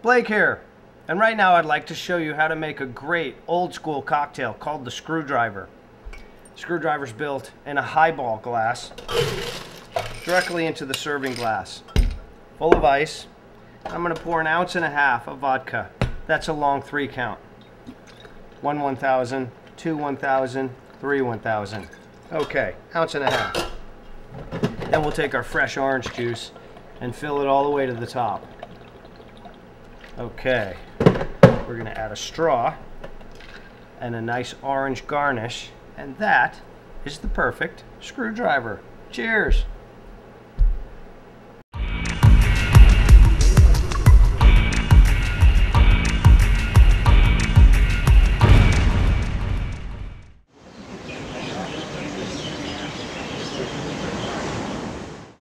Blake here, and right now I'd like to show you how to make a great old school cocktail called the screwdriver. Screwdriver's built in a highball glass directly into the serving glass, full of ice. I'm going to pour 1.5 ounces of vodka. That's a long 3 count. 1 1,000, 2 1,000, 3 1,000. Okay, 1.5 ounces. Then we'll take our fresh orange juice and fill it all the way to the top. Okay, we're going to add a straw and a nice orange garnish, and that is the perfect screwdriver. Cheers!